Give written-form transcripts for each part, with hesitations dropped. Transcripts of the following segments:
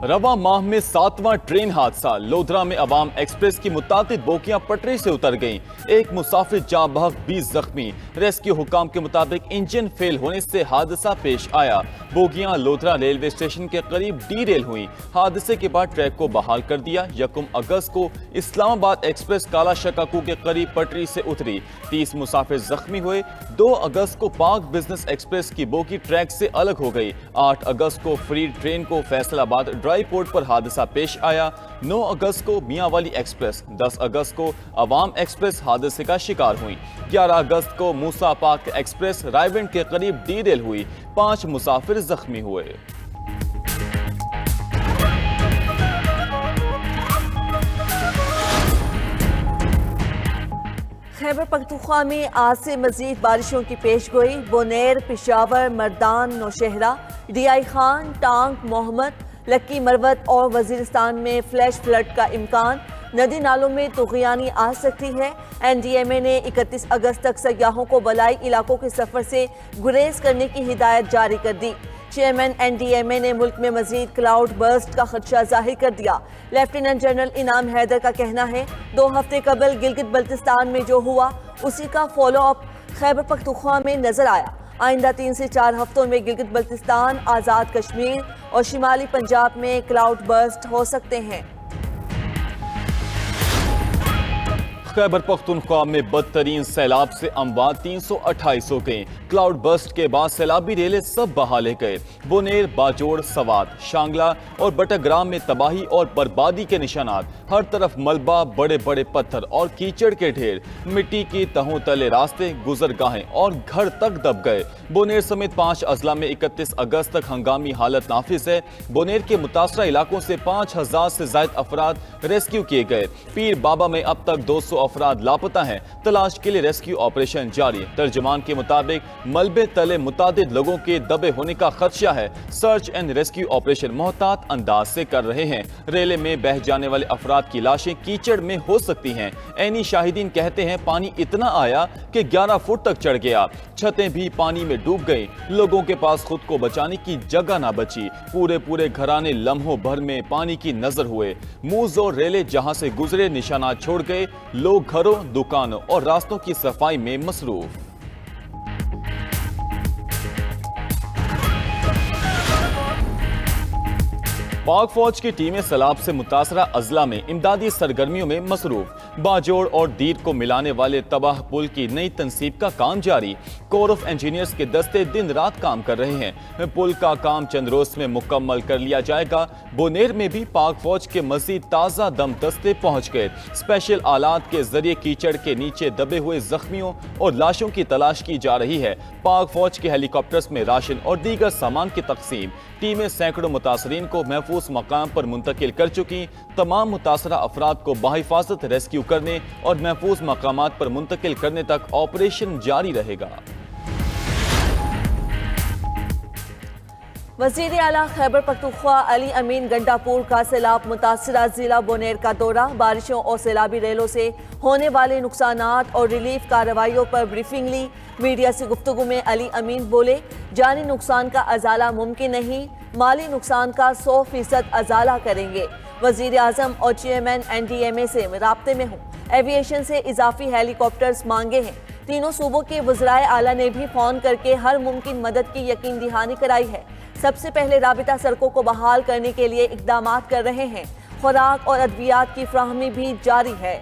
रवा माह में 7वां ट्रेन हादसा। लोधरा में अवाम एक्सप्रेस की मुतादिद बोगियां पटरी से उतर गईं। एक मुसाफिर जाँ बहक 20 जख्मी। रेस्क्यू हुकाम के मुताबिक इंजन फेल होने से हादसा पेश आया। बोगियां लोधरा रेलवे स्टेशन के करीब डीरेल हुई। हादसे के बाद ट्रैक को बहाल कर दिया। 1 अगस्त को इस्लामाबाद एक्सप्रेस काला शकाकू के करीब पटरी से उतरी। 30 मुसाफिर जख्मी हुए। 2 अगस्त को पाक बिजनेस एक्सप्रेस की बोगी ट्रैक से अलग हो गई। 8 अगस्त को फ्री ट्रेन को फैसलाबाद ड्राई पोर्ट पर हादसा पेश आया। 9 अगस्त को मियांवाली एक्सप्रेस, 10 अगस्त को अवाम एक्सप्रेस हादसे का शिकार हुई। 11 अगस्त को मूसा पाक एक्सप्रेस रायविंड के करीब डीरेल हुई। 5 मुसाफिर जख्मी हुए। खैबर पख्तूनख्वा में आज से मजीद बारिशों की पेशगोई। बोनेर, पेशावर, मर्दान, नौशहरा, डीआई खान, टांग, मोहम्मद, लक्की मरवत और वजीरिस्तान में फ्लैश फ्लड का इम्कान। नदी नालों में तुग़यानी आ सकती है। एनडीएमए ने 31 अगस्त तक सयाहों को बलाई इलाकों के सफर से गुरेज करने की हिदायत जारी कर दी। चेयरमैन एनडीएमए ने मुल्क में मजीद क्लाउड बर्स्ट का खदशा जाहिर कर दिया। लेफ्टिनेंट जनरल इनाम हैदर का कहना है 2 हफ्ते कबल गिलगित बल्तिस्तान में जो हुआ उसी का फॉलो अप खैबर पख्तूनख्वा में नजर आया। आइंदा 3 से 4 हफ्तों में गिलगित बल्तिस्तान, आज़ाद कश्मीर और शिमाली पंजाब में क्लाउड बर्स्ट हो सकते हैं। खैबर पख्तूनख्वा में बदतरीन सैलाब से अमवात 328 हो गए। क्लाउड बर्स्ट के बाद सैलाबी रेले सब बहा ले गए। बोनेर, बाजोड़, सवात, शांगला और बटग्राम में तबाही और बर्बादी के निशानात। हर तरफ मलबा, बड़े बड़े पत्थर और कीचड़ के ढेर। मिट्टी की तहों तले रास्ते, गुजरगाहें और घर तक दब गए। बोनेर समेत 5 अजला में 31 अगस्त तक हंगामी हालत नाफिज है। बोनेर के मुतासरा इलाकों से 5000 से ज्यादा अफराद रेस्क्यू किए गए। पीर बाबा में अब तक 200 अफराद लापता हैं। तलाश के लिए रेस्क्यू ऑपरेशन जारी। तर्जुमान के मुताबिक मलबे तले मुतादिद लोगों के दबे होने का खदशा है। सर्च एंड रेस्क्यू ऑपरेशन मोहतात अंदाज से कर रहे हैं। रेले में बह जाने वाले अफराद की लाशें कीचड़ में हो सकती हैं। ऐनी शाहिदीन कहते हैं पानी इतना आया कि 11 फुट तक चढ़ गया। छतें भी पानी में डूब गई। लोगों के पास खुद को बचाने की जगह ना बची। पूरे घराने लम्हों भर में पानी की नजर हुए। मूज और रेले जहां से गुजरे निशानात छोड़ गए। लोग घरों, दुकानों और रास्तों की सफाई में मसरूफ। पाक फौज की टीमें सैलाब से मुतासरा अजला में इमदादी सरगर्मियों में मसरूफ। बाजोड़ और दीर को मिलाने वाले तबाह पुल की नई तनसीब का काम जारी। कोर ऑफ इंजीनियर्स के दस्ते दिन रात काम कर रहे हैं। पुल का काम चंद रोज में मुकम्मल कर लिया जाएगा। बोनेर में भी पाक फौज के मजीद ताज़ा दम दस्ते पहुंच गए। स्पेशल आलात के जरिए कीचड़ के नीचे दबे हुए जख्मियों और लाशों की तलाश की जा रही है। पाक फौज के हेलीकॉप्टर्स में राशन और दीगर सामान की तकसीम। टीमें सैकड़ों मुतासरीन को महफूज मकाम पर मुंतकिल कर चुकी। तमाम मुतासरा अफराद को बाहिफाजत रेस्क्यू करने और महफूज मकामात पर मुंतकिल करने तक ऑपरेशन जारी रहेगा। वज़ीर आला खैबर पख्तूनख्वा अली अमीन गंडापुर का सैलाब मुतासरा जिला बोनेर का दौरा। बारिशों और सैलाबी रेलों से होने वाले नुकसानात और रिलीफ कार्रवाइयों पर ब्रीफिंग ली। मीडिया से गुफ्तगू में अली अमीन बोले, जानी नुकसान का अजाला मुमकिन नहीं, माली नुकसान का 100% अजाला करेंगे। वज़ीर आज़म और चेयरमैन एनडीएमए से राब्ते में हूँ। एविएशन से इजाफी हेलीकॉप्टर्स मांगे हैं। तीनों सूबों के वज़राए आला ने भी फ़ोन करके हर मुमकिन मदद की यकीन दहानी कराई है। सबसे पहले राबिता सड़कों को बहाल करने के लिए इक़दामात कर रहे हैं। खुराक और अद्वियात की फ्राहमी भी जारी है।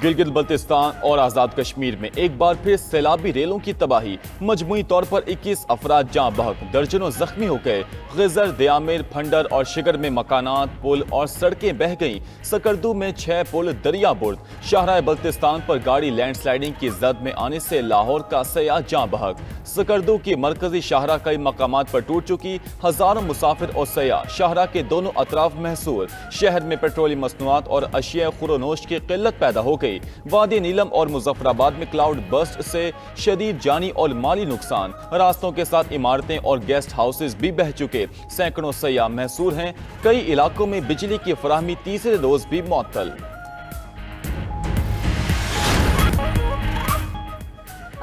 गिलगित बल्तिस्तान और आज़ाद कश्मीर में एक बार फिर सैलाबी रेलों की तबाही। मजमूई तौर पर 21 अफराद जाँ बहक, दर्जनों जख्मी हो गए। गिजर, दयामिर, फंडर और शिगर में मकानात, पुल और सड़कें बह गईं। सकरदू में 6 पुल दरिया बुर्द। शाहराह बल्तिस्तान पर गाड़ी लैंडस्लाइडिंग की जद में आने से लाहौर का सयाह जाँ बहक। सकरदू की मरकजी शाहराह कई मकामात पर टूट चुकी। हजारों मुसाफिर और सयाह शाहराह के दोनों अतराफ महसूर। शहर में पेट्रोलियम मसनूआत और अशिया खुरोनोश की किल्लत पैदा हो गई। वादी नीलम और मुजफ्फराबाद में क्लाउड बर्स्ट से शदीद जानी और माली नुकसान। रास्तों के साथ इमारतें और गेस्ट हाउसेज भी बह चुके। सैकड़ों सयाह महसूर हैं। कई इलाकों में बिजली की फराहमी तीसरे रोज भी मुअत्तल।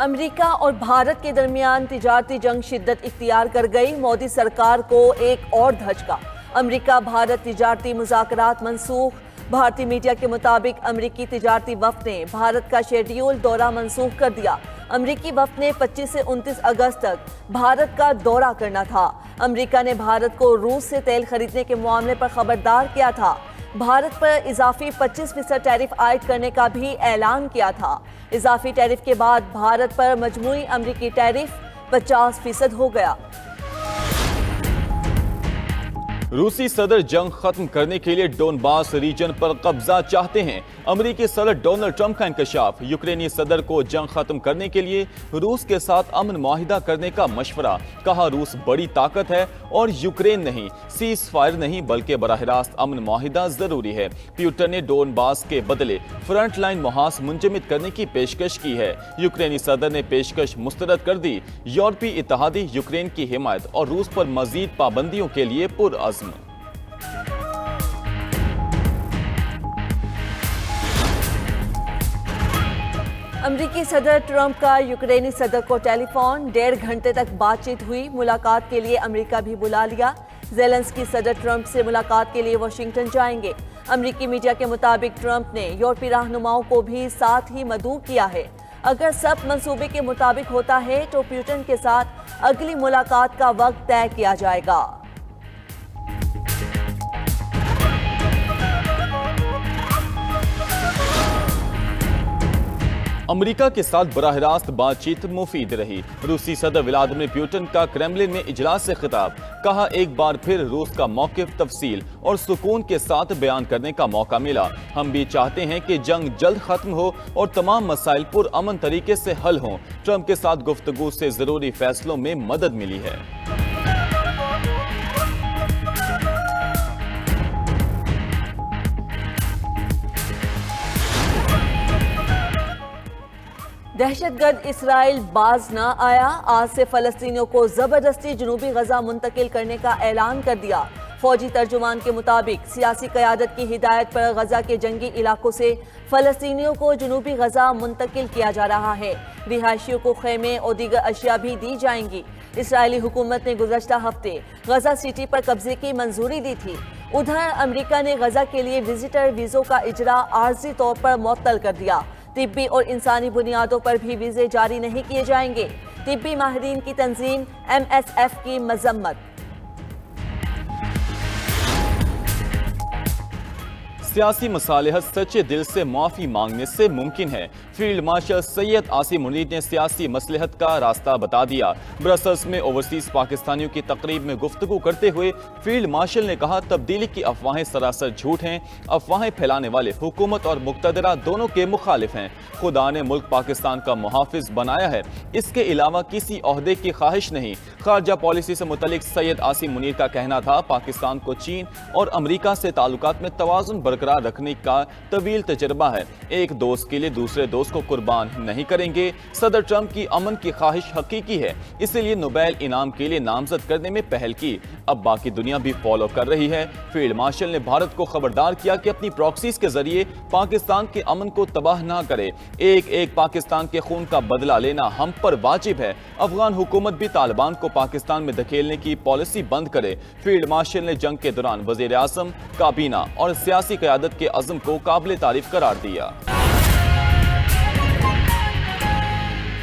अमेरिका और भारत के दरमियान तिजारती जंग शिद्दत इख्तियार कर गई। मोदी सरकार को एक और धचका। अमेरिका भारत तिजारती मुज़ाकरात मनसूख। भारतीय मीडिया के मुताबिक अमेरिकी तिजारती वफ़द ने भारत का शेड्यूल दौरा मनसूख कर दिया। अमेरिकी वफ़द ने 25 से 29 अगस्त तक भारत का दौरा करना था। अमेरिका ने भारत को रूस से तेल खरीदने के मामले पर खबरदार किया था। भारत पर इजाफी 25% टैरिफ आयद करने का भी ऐलान किया था। इजाफी टैरिफ के बाद भारत पर मजमूई अमेरिकी टैरिफ 50% हो गया। रूसी सदर जंग खत्म करने के लिए डोनबास रीजन पर कब्जा चाहते हैं। अमेरिकी सदर डोनाल्ड ट्रंप का इंकशाफ। यूक्रेनी सदर को जंग खत्म करने के लिए रूस के साथ अमन मुआहिदा करने का मशवरा। कहा रूस बड़ी ताकत है और यूक्रेन नहीं, सीज फायर नहीं बल्कि बराह रास्त अमन मुआहिदा जरूरी है। प्यूटन ने डोनबास के बदले फ्रंट लाइन मुहास मुंजमद करने की पेशकश की है। यूक्रेनी सदर ने पेशकश मुस्तरद कर दी। यूरोपीय इत्तेहादी यूक्रेन की हिमायत और रूस पर मजीद पाबंदियों के लिए पुरअज़्म। अमेरिकी सदर ट्रंप का यूक्रेनी सदर को टेलीफोन। 1.5 घंटे तक बातचीत हुई। मुलाकात के लिए अमेरिका भी बुला लिया। ज़ेलेंस्की सदर ट्रंप से मुलाकात के लिए वाशिंगटन जाएंगे। अमेरिकी मीडिया के मुताबिक ट्रंप ने यूरोपीय रहनुमाओं को भी साथ ही मदऊ किया है। अगर सब मंसूबे के मुताबिक होता है तो प्यूटन के साथ अगली मुलाकात का वक्त तय किया जाएगा। अमेरिका के साथ बराह रास्त बातचीत मुफीद रही। रूसी सदर व्लादिमीर पुतिन का क्रेमलिन में इजलास से खिताब। कहा एक बार फिर रूस का मौक़िफ़ तफसील और सुकून के साथ बयान करने का मौका मिला। हम भी चाहते हैं कि जंग जल्द खत्म हो और तमाम मसाइल पुरअमन तरीके से हल हों। ट्रंप के साथ गुफ्तगू से ज़रूरी फैसलों में मदद मिली है। दहशतगर्द इसराइल बाज न आया। आज से फलस्तीनियों को जबरदस्ती जनूबी गजा मुंतकिल करने का ऐलान कर दिया। फौजी तर्जुमान के मुताबिक सियासी क़यादत की हिदायत पर गजा के जंगी इलाकों से फलस्तीनियों को जनूबी गजा मुंतकिल किया जा रहा है। रिहायशियों को खेमे और दीगर अशिया भी दी जाएंगी। इसराइली हुकूमत ने गुज़श्ता हफ्ते गजा सिटी पर कब्जे की मंजूरी दी थी। उधर अमेरिका ने गजा के लिए विजिटर वीज़ों का इजरा आर्जी तौर पर मुअत्तल कर दिया। तिब्बी और इंसानी बुनियादों पर भी वीज़े जारी नहीं किए जाएंगे। तिब्बी माहिरीन की तंजीम MSF की मजम्मत। सियासी मसालिहत सच्चे दिल से माफ़ी मांगने से मुमकिन है। फील्ड मार्शल सैयद आसिम मुनीर ने सियासी मसलहत का रास्ता बता दिया। ब्रसल्स में ओवरसीज पाकिस्तानियों की तकरीब में गुफ्तगू करते हुए फील्ड मार्शल ने कहा तब्दीली की अफवाहें सरासर झूठ हैं। अफवाहें फैलाने वाले हुकूमत और मुक्तदरा दोनों के मुखालिफ हैं। खुदा ने मुल्क पाकिस्तान का मुहाफिज बनाया है, इसके अलावा किसी ओहदे की ख्वाहिश नहीं। खारजा पॉलिसी से मुतलिक सैयद आसिम मुनीर का कहना था पाकिस्तान को चीन और अमरीका से ताल्लुकात में तवाज़ुन बरकरार रखने का तवील तजर्बा है। एक दोस्त के लिए दूसरे दोस्त को कुर्बान नहीं करेंगे। सदर ट्रंप की अमन की ख्वाहिश हकीकी है, इसीलिए नोबेल इनाम के लिए नामजद करने में पहल की। अब बाकी दुनिया भी फॉलो कर रही है। फील्ड मार्शल ने भारत को खबरदार किया कि अपनी प्रॉक्सीज के जरिए पाकिस्तान के अमन को तबाह ना करे। एक एक पाकिस्तान के खून का बदला लेना हम पर वाजिब है। अफगान हुकूमत भी तालिबान को पाकिस्तान में धकेलने की पॉलिसी बंद करे। फील्ड मार्शल ने जंग के दौरान वजीर आज़म, काबीना और सियासी क़यादत के अज़्म को काबिल तारीफ करार दिया।